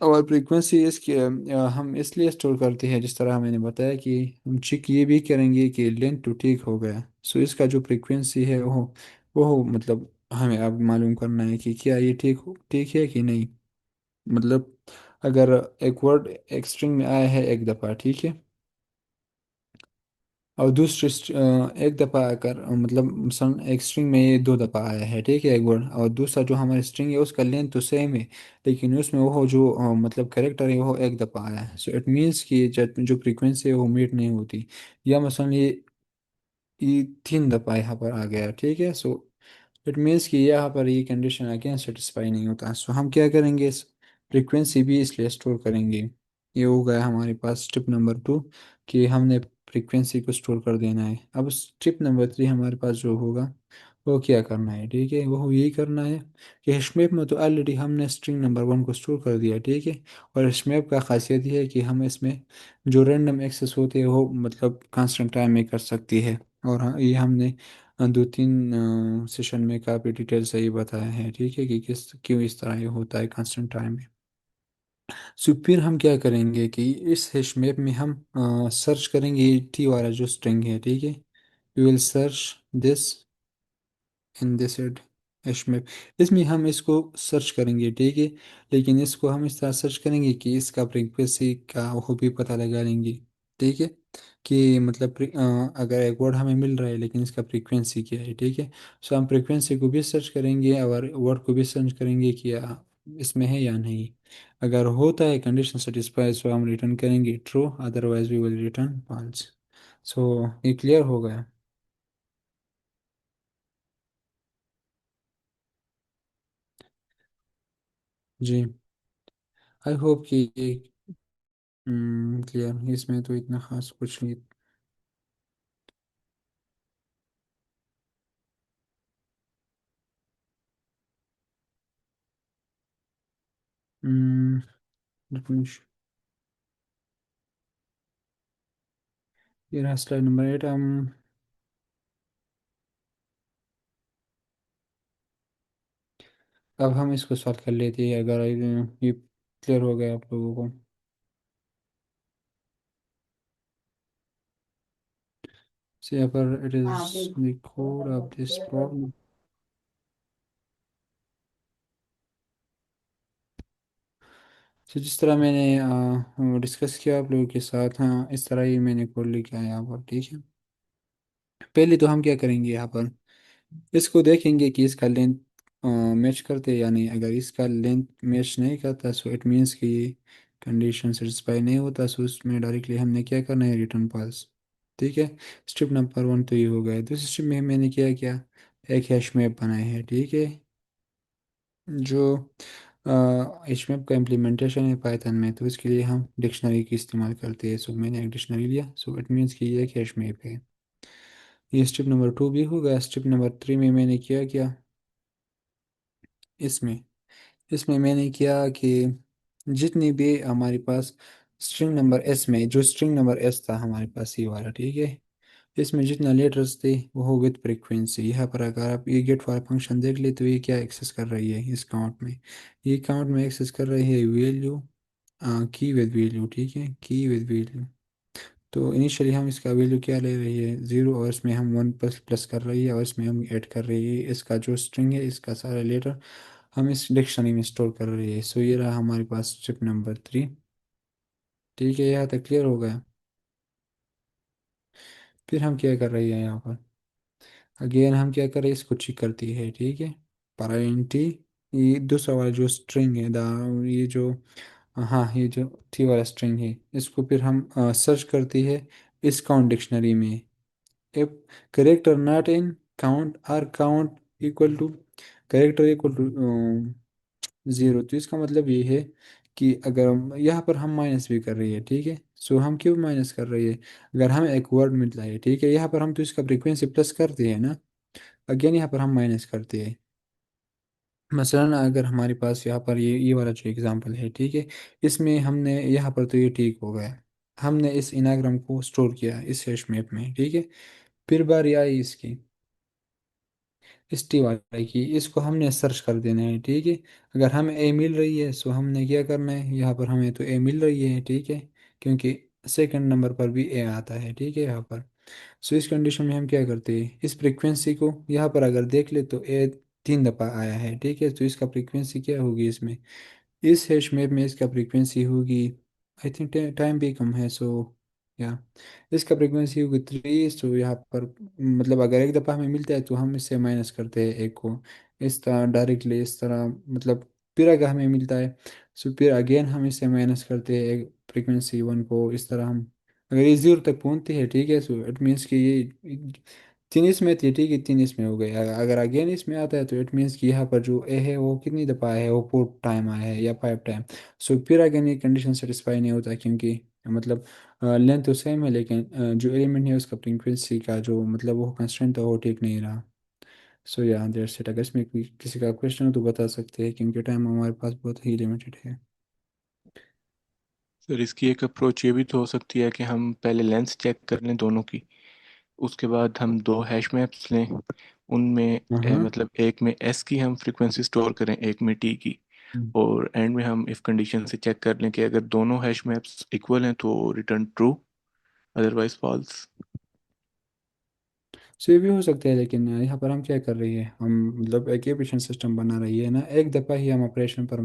और फ्रीक्वेंसी इसके हम इसलिए स्टोर करते हैं जिस तरह मैंने बताया कि हम चेक ये भी करेंगे कि लेंथ तो ठीक हो गया। सो इसका जो फ्रीक्वेंसी है वो मतलब हमें अब मालूम करना है कि क्या ये ठीक है कि नहीं। मतलब अगर एक वर्ड एक स्ट्रिंग में आया है एक दफ़ा, ठीक है, और दूसरी एक दफ़ा आकर मतलब सन एक स्ट्रिंग में ये दो दफ़ा आया है, ठीक है, एक वर्ड, और दूसरा जो हमारी स्ट्रिंग है उसका लेंथ तो सेम है, लेकिन उसमें वो जो मतलब कैरेक्टर है वो एक दफ़ा आया है। सो इट मीन्स कि जो फ्रीक्वेंसी है वो मीट नहीं होती। या मसलन ये तीन दफ़ा यहाँ पर आ गया, ठीक है। सो इट मीन्स कि यहाँ पर ये कंडीशन अगेन सेटिस्फाई नहीं होता। सो हम क्या करेंगे, इस फ्रीक्वेंसी भी इसलिए स्टोर करेंगे। ये हो गया हमारे पास स्टेप नंबर 2 कि हमने फ्रीक्वेंसी को स्टोर कर देना है। अब स्टेप नंबर 3 हमारे पास जो होगा वो क्या करना है, ठीक है, वो यही करना है कि हैशमैप में तो ऑलरेडी हमने स्ट्रिंग नंबर 1 को स्टोर कर दिया, ठीक है। और हैशमैप का खासियत ये है कि हम इसमें जो रैंडम एक्सेस होते हैं वो मतलब कांस्टेंट टाइम में कर सकती है। और हाँ, ये हमने दो तीन सेशन में काफ़ी डिटेल से ये बताया है, ठीक है, कि किस क्यों इस तरह ये होता है कांस्टेंट टाइम में। सो फिर हम क्या करेंगे कि इस हैश मैप में हम सर्च करेंगे टी वाला जो स्ट्रिंग है, ठीक है। We will search this in this hash map. इसमें हम इसको सर्च करेंगे, ठीक है, लेकिन इसको हम इस तरह सर्च करेंगे कि इसका फ्रीक्वेंसी का वो भी पता लगा लेंगे, ठीक है, कि मतलब अगर एक वर्ड हमें मिल रहा है लेकिन इसका फ्रीक्वेंसी क्या है, ठीक है। सो हम फ्रीक्वेंसी को भी सर्च करेंगे और वर्ड को भी सर्च करेंगे कि इसमें है या नहीं। अगर होता है कंडीशन सेटिस्फाई सो हम रिटर्न करेंगे true, otherwise we will return false. So ये क्लियर हो गया। जी, आई होप कि क्लियर, इसमें तो इतना खास कुछ नहीं। हम्म, definition- ये रहा स्लाइड नंबर 8। हम अब हम इसको सॉल्व कर लेते हैं अगर ये क्लियर हो गया आप लोगों को। से यहाँ पर it is the code of this problem. तो जिस तरह मैंने डिस्कस किया आप लोगों के साथ, हाँ, इस तरह ही मैंने कोड लिखा है यहाँ पर, ठीक है। पहले तो हम क्या करेंगे यहाँ पर, इसको देखेंगे कि इसका लेंथ मैच करते हैं या नहीं। अगर इसका लेंथ मैच नहीं करता सो इट मीन्स कि ये कंडीशन सेटिस्फाई नहीं होता। सो उसमें डायरेक्टली हमने क्या करना है, रिटर्न पास, ठीक है। स्टेप नंबर 1 तो ये हो गया। दूसरे स्टेप में मैंने क्या किया, एक हैश मैप बनाया है, ठीक है। जो हैश मैप का इम्प्लीमेंटेशन है पाइथन में, तो इसके लिए हम डिक्शनरी की इस्तेमाल करते हैं। सो मैंने एक डिक्शनरी लिया, सो इट मीन्स कि ये एक हैश मैप है। ये स्टेप नंबर 2 भी हो गया। स्टेप नंबर 3 में मैंने क्या किया, इसमें इसमें मैंने किया कि जितनी भी हमारे पास स्ट्रिंग नंबर एस में, जो स्ट्रिंग नंबर एस था हमारे पास ये वाला, ठीक है, इसमें जितना लेटर्स थे वो विद फ्रीक्वेंसी। यहाँ पर अगर आप ये गेट वाला फंक्शन देख ले तो ये क्या एक्सेस कर रही है इस काउंट में, ये काउंट में एक्सेस कर रही है वैल्यू, की विद वैल्यू, ठीक है, की विद वैल्यू। तो इनिशियली हम इसका वैल्यू क्या ले रही है, ज़ीरो, और इसमें हम वन प्लस प्लस कर रही है, और इसमें हम ऐड कर रही है इसका जो स्ट्रिंग है, इसका सारा लेटर हम इस डिक्शनरी में स्टोर कर रही है। सो ये रहा हमारे पास स्टेप नंबर 3, ठीक है, यहाँ तक क्लियर हो गया। फिर हम क्या कर रही है यहाँ पर, अगेन हम क्या कर रहे हैं, इसको चेक करती है, ठीक है, पारेंटी, ये दूसरा वाला जो स्ट्रिंग है ये जो, हाँ, ये जो थी वाला स्ट्रिंग है, इसको फिर हम सर्च करती है इस काउंट डिक्शनरी में। If character not in count और count equal to character equal to zero, तो इसका मतलब ये है कि अगर यहाँ पर हम माइनस भी कर रही है, ठीक है, सो हम क्यों माइनस कर रही है? अगर हमें एक वर्ड मिलता है, ठीक है, यहाँ पर हम तो इसका फ्रीक्वेंसी प्लस करते हैं ना, अगेन यहाँ पर हम माइनस करते हैं। मसलन अगर हमारे पास यहाँ पर ये वाला जो एग्जांपल है, ठीक है, इसमें हमने यहाँ पर तो ये ठीक हो गया, हमने इस इनाग्राम को स्टोर किया इस हैश मैप में, ठीक है। फिर बारी आई इसकी, इस टी वाले की, इसको हमने सर्च कर देना है, ठीक है। अगर हमें ए मिल रही है सो हमने क्या करना है, यहाँ पर हमें तो ए मिल रही है, ठीक है, क्योंकि सेकंड नंबर पर भी ए आता है, ठीक है यहाँ पर। सो इस कंडीशन में हम क्या करते हैं, इस फ्रीक्वेंसी को यहाँ पर अगर देख ले तो ए 3 दफ़ा आया है, ठीक है, तो इसका फ्रीक्वेंसी क्या होगी इसमें, इस हैश मैप में इसका फ्रीक्वेंसी होगी, आई थिंक टाइम भी कम है, सो या इसका फ्रीक्वेंसी होगी 3। सो यहाँ पर मतलब अगर एक दफ़ा हमें मिलता है तो हम इससे माइनस करते हैं एक को, इस तरह डायरेक्टली इस तरह, मतलब फिर अगर हमें मिलता है सो फिर अगेन हम इससे माइनस करते हैं एक फ्रीक्वेंसी 1 को, इस तरह हम, अगर ये 0 तक पहुंचती है, ठीक है, सो इट मीन्स कि ये 3 इसमें थी, ठीक है, 3 इसमें हो गए, अगर अगेन इसमें आता है तो इट मीन्स कि यहाँ पर जो ए है वो कितनी दफ़ा आया है, वो 4 टाइम आया है या 5 टाइम। सो फिर अगेन ये कंडीशन सेटिस्फाई नहीं होता, क्योंकि मतलब लेंथ तो सेम है, लेकिन जो एलिमेंट है उसका फ्रीक्वेंसी का जो मतलब वो कंस्टेंट था वो ठीक नहीं रहा। सो या दैट्स इट। अगर इसमें किसी का क्वेश्चन हो तो बता सकते हैं, क्योंकि टाइम हमारे पास बहुत ही लिमिटेड है। सर इसकी एक अप्रोच ये भी तो हो सकती है कि हम पहले लेंथ चेक कर लें दोनों की, उसके बाद हम दो हैश मैप्स लें, उनमें हाँ मतलब एक में एस की हम फ्रीक्वेंसी स्टोर करें, एक में टी की, और एंड में हम इफ कंडीशन से चेक कर लें कि अगर दोनों हैश मैप्स इक्वल हैं तो return true, otherwise false. So ये भी हो सकता है, लेकिन यहाँ पर हम क्या कर रही है, हम मतलब एक एफिशिएंट सिस्टम बना रही है ना, एक दफ़ा ही हम ऑपरेशन पर